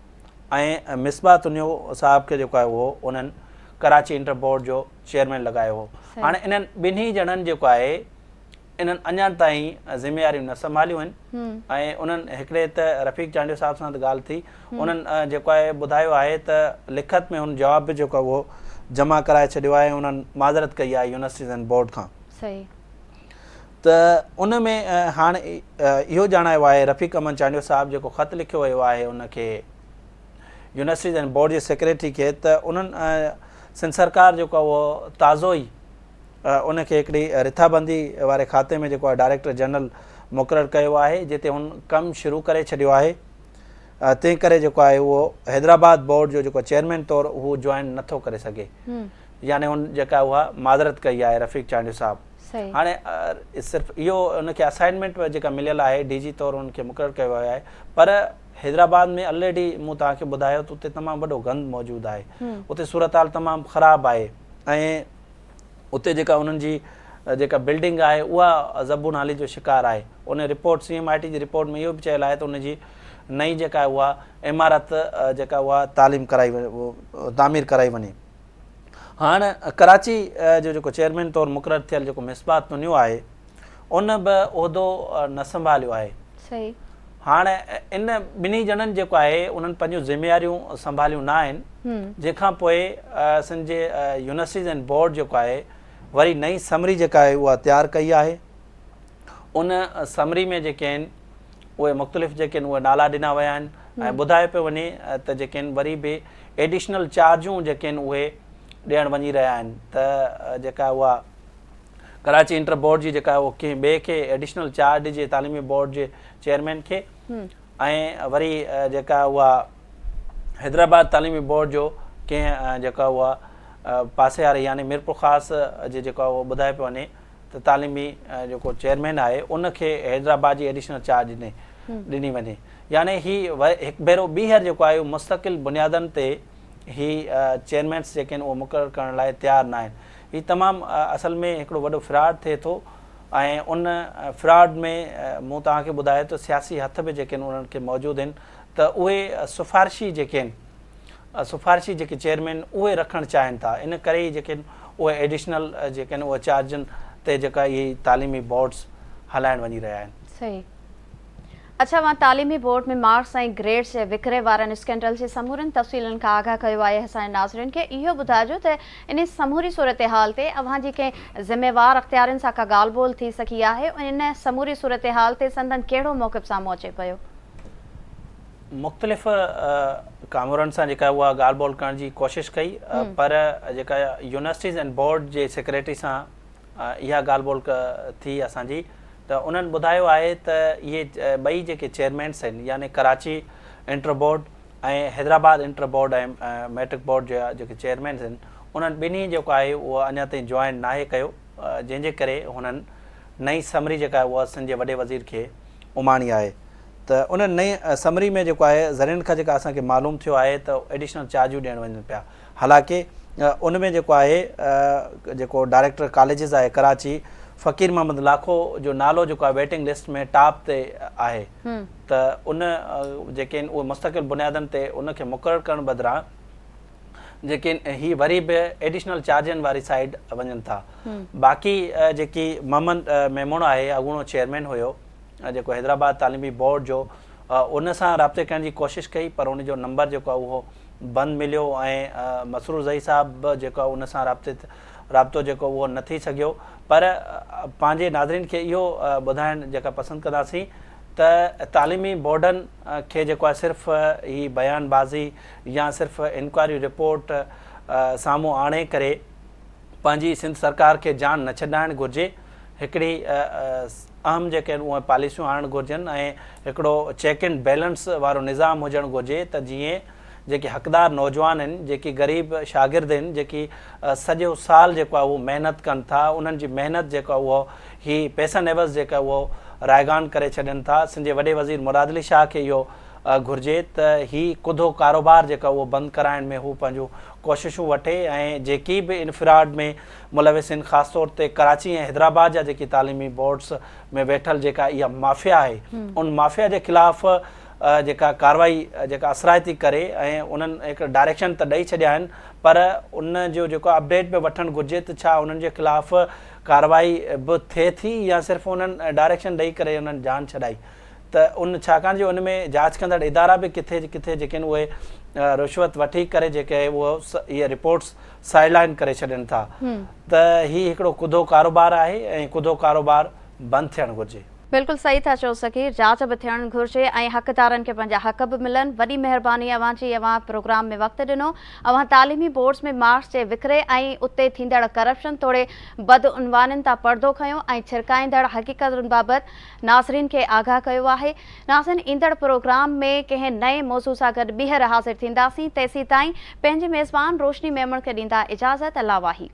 ऐं मिसबा तुनियो साहब खे जेको आहे उहो उन्हनि कराची इंटर बोर्ड जो चेयरमैन लॻायो हो। हाणे इन्हनि ॿिन्ही ॼणनि जेको आहे इन्हनि अञा ताईं ज़िम्मेवारियूं न संभालियूं आहिनि ऐं उन्हनि हिकिड़े त रफ़ीक चांडियो साहब सां त ॻाल्हि थी उन्हनि जेको आहे ॿुधायो आहे त लिखत में हुन जवाब बि जेको आहे उहो जमा कराए छॾियो आहे। उन्हनि माज़रत कई आहे यूनिवर्सिटीज़ एंड बोर्ड खां। सही। त उन में हाणे इहो ॼाणायो आहे रफ़ीक अमन चांडियो साहब जेको ख़तु लिखियो वियो आहे उनखे यूनिवर्सिटीज़ एंड बोर्ड जे सेक्रेटरी खे त उन्हनि सिंध सरकार जेको आहे उहो ताज़ो ई उनखे हिकिड़ी रिथाबंदी वारे खाते में जेको आहे डायरेक्टर जनरल मुक़ररु कयो आहे जिते हुन कमु शुरू करे छॾियो आहे। तंहिं करे जेको आहे उहो हैदराबाद बोर्ड जो जेको चेयरमैन तौरु उहो जॉइन नथो करे सघे यानी हुन जेका उहा माज़रत कई आहे रफ़ीक चांडियो साहब। हाणे सिर्फ़ु इहो उनखे असाइनमेंट जेका मिलियल आहे DG तौरु उनखे मुक़ररु कयो वियो आहे पर हैदराबाद में ऑलरेडी मूं तव्हांखे ॿुधायो त उते तमामु वॾो गंद मौजूदु आहे। उते सूरत हाल तमामु ख़राबु आहे ऐं उते जेका उन्हनि जी जेका बिल्डिंग आहे उहा ज़बू नाली जो शिकार आहे। उन रिपोर्ट CMIT जी रिपोर्ट में इहो बि चयल आहे त उनजी नई जेका उहा इमारत जेका उहा तामीर कराई वञे। हाणे कराची जो जेको चेयरमैन तौरु मुक़ररु थियल जेको मिसबात तुनियो आहे उन बि उहिदो न संभालियो आहे। सही। हाणे इन ॿिन्ही ॼणनि जेको आहे उन्हनि पंहिंजूं ज़िम्मेवारियूं संभालियूं न आहिनि, जंहिंखां पोइ असांजे यूनिवर्सिटीज़ एंड बोर्ड जेको आहे वरी नई समरी जेका आहे उहा तयारु कई आहे। उन समरी में जेके आहिनि उहे मुख़्तलिफ़ जेके आहिनि उहे नाला ॾिना विया आहिनि ऐं ॿुधायो पियो वञे त जेके आहिनि वरी बि एडिशनल चार्जूं जेके आहिनि उहे ॾियणु वञी रहिया आहिनि। त जेका उहा कराची इंटर बोर्ड जी जेका उहो कंहिं ॿिए खे एडिशनल चार्ज ॾिजे तालीमी बोर्ड जे चेयरमैन खे, ऐं वरी जेका उहा हैदराबाद तालीमी बोर्ड जो कंहिं जेका उहा पासे वारे यानी मीरपुर ख़ासि जे जेका उहो ॿुधाए पियो वञे त तालीमी जेको चेयरमैन आहे उनखे हैदराबाद जी एडिशनल चार्ज ॾिनी वञे। यानी ही हिकु भेरो ॿीहर जेको आहे उहो मुस्तक़िल बुनियादनि ते ही चेयरमैन्स जेके आहिनि उहो मुक़ररु करण लाइ तयारु न आहिनि। हीउ तमामु असल में हिकिड़ो वॾो फ्रॉड थिए थो ऐं उन फ्रॉड में मूं तव्हांखे ॿुधायो त सियासी हथ बि जेके आहिनि उन्हनि खे मौजूदु आहिनि, त उहे सिफ़ारिशी जेके आहिनि सिफ़ारिशी जेके चेयरमैन उहे रखणु चाहिनि था। इन करे ई जेके आहिनि उहे एडिशनल जेके आहिनि उहे चार्जनि ते जेका इहे तालीमी बोर्ड्स हलाइण वञी रहिया आहिनि। सही। अच्छा, वहाँ तालीमी बोर्ड में मार्क्स ऐं ग्रेड्स जे विकिरे वारनि स्कैंडल जे समूरनि तफ़सीलनि खां आगाह कयो आहे। असांजे नाज़रीन खे इहो ॿुधाइजो त इन समूरी सूरत हाल ते अव्हां जी कंहिं ज़िम्मेवार अख़्तियारनि सां का ॻाल्हि ॿोल थी सघी आहे ऐं इन समूरी सूरत हाल ते संदन कहिड़ो मौक़िफ़ साम्हूं अचे पियो? मुख़्तलिफ़ कामरनि सां जेका उहा ॻाल्हि ॿोल करण जी कोशिशि कई, पर जेका यूनिवर्सिटीज़ एंड बोर्ड जे सेक्रेटरी सां इहा ॻाल्हि ॿोल थी असांजी, त उन्हनि ॿुधायो आहे त इहे ॿई जेके चेयरमैन्स आहिनि यानी कराची इंटर बोर्ड ऐं हैदराबाद इंटर बोर्ड ऐं मैट्रिक बोर्ड जा जेके चेयरमैन्स आहिनि उन्हनि ॿिन्ही जेको आहे उहो अञा ताईं जॉइन नाहे कयो, जंहिंजे करे हुननि नई समरी जेका आहे उहा असांजे वॾे वज़ीर खे उमाणी आहे। त उन नई समरी में जेको आहे ज़रियनि खां जेका असांखे मालूम थियो आहे त एडिशनल चार्जूं ॾियणु वञनि पिया। हालांकि उन में जेको आहे जेको डायरेक्टर कॉलेजिस आहे कराची फ़कीर मोहम्मद लाखो जो नालो जेको आहे वेटिंग लिस्ट में टॉप ते आहे, त उन जेके आहिनि उहे मुस्तक़िल बुनियादनि ते उनखे मुक़ररु करण बदिरां जेके ही वरी बि एडिशनल चार्जनि वारी साइड वञनि था। बाक़ी जेकी मोहम्मद मेमून आहे अॻूणो चेयरमैन हुयो जेको हैदराबाद तालीमी बोर्ड जो, उन सां राब्ते करण जी कोशिशि कई पर उनजो नंबर जेको आहे उहो बंदि मिलियो ऐं मसरूर ज़ई साहब जेको आहे उन सां राब्तो जेको उहो न थी सघियो। पर पंहिंजे नाज़रीन खे इहो ॿुधाइणु जेका पसंदि कंदासीं त तालीमी बोर्डनि खे जेको आहे सिर्फ़ु ही बयानबाज़ी या सिर्फ़ु इंक्वायरी रिपोर्ट साम्हूं आणे करे पंहिंजी सिंध सरकार खे जान न छॾाइणु घुरिजे। हिकिड़ी अहम जेके आहिनि उहे पॉलिसियूं आणणु घुरिजनि ऐं हिकिड़ो चेक एंड बैलेंस वारो निज़ाम हुजणु घुरिजे त जीअं जेके हक़दार नौजवान आहिनि, जेकी ग़रीब शागिर्द आहिनि, जेकी सॼो साल जेको आहे उहो महिनत कनि था, उन्हनि जी महिनत जेका उहो ही पैसनि एवज़ जेका उहो रायगान करे छॾनि था। असांजे वॾे वज़ीर मुराद अली शाह खे इहो घुरिजे त ही कुधो कारोबार जेका उहो बंदि कराइण में हू पंहिंजूं कोशिशूं वठे ऐं जेकी बि इनफिराड में मुलविस आहिनि, ख़ासि तौर ते कराची ऐं हैदराबाद जा जेकी तालीमी बोर्ड्स में वेठल जेका इहा माफ़िया आहे, उन माफ़िया जे ख़िलाफ़ जेका कार्रवाई जेका असराइती करे ऐं उन्हनि हिकु डायरेक्शन त ॾेई छॾिया आहिनि, पर उन जो जेको अपडेट बि वठणु घुरिजे त छा उन्हनि जे ख़िलाफ़ कार्रवाई बि थिए थी या सिर्फ़ु उन्हनि डायरेक्शन ॾेई करे उन्हनि जान छॾाई। त उन छाकाणि जो उन में जांच कंदड़ इदारा बि किथे किथे जेके आहिनि उहे रिश्वत वठी करे जेके उहो इहे रिपोर्ट्स साइडलाइन करे छॾनि था। त हीउ हिकिड़ो कुधो कारोबार आहे ऐं कुधो कारोबार बंदि थियणु घुरिजे। बिल्कुलु सही था चओ सकीर, जांच बि थियणु घुरिजे ऐं हक़दारनि खे पंहिंजा हक़ बि मिलनि। वॾी महिरबानी अव्हां जी, अव्हां प्रोग्राम में वक़्तु ॾिनो। अव्हां तालीमी बोर्ड्स में मार्क्स जे विकिरे ऐं उते थींदड़ करप्शन तोड़े बदउनवाननि तां पर्दो खयो ऐं छिरकाईंदड़ हक़ीक़तुनि बाबति नाज़रीन खे आगाह कयो आहे। नाज़रीन, ईंदड़ प्रोग्राम में कंहिं नए मौज़ू सां गॾु ॿीहर हाज़िर थींदासीं। तेसीं ताईं पंहिंजे मेज़बान रोशनी मेमण खे ॾींदा इजाज़त। अल्लाह वाही।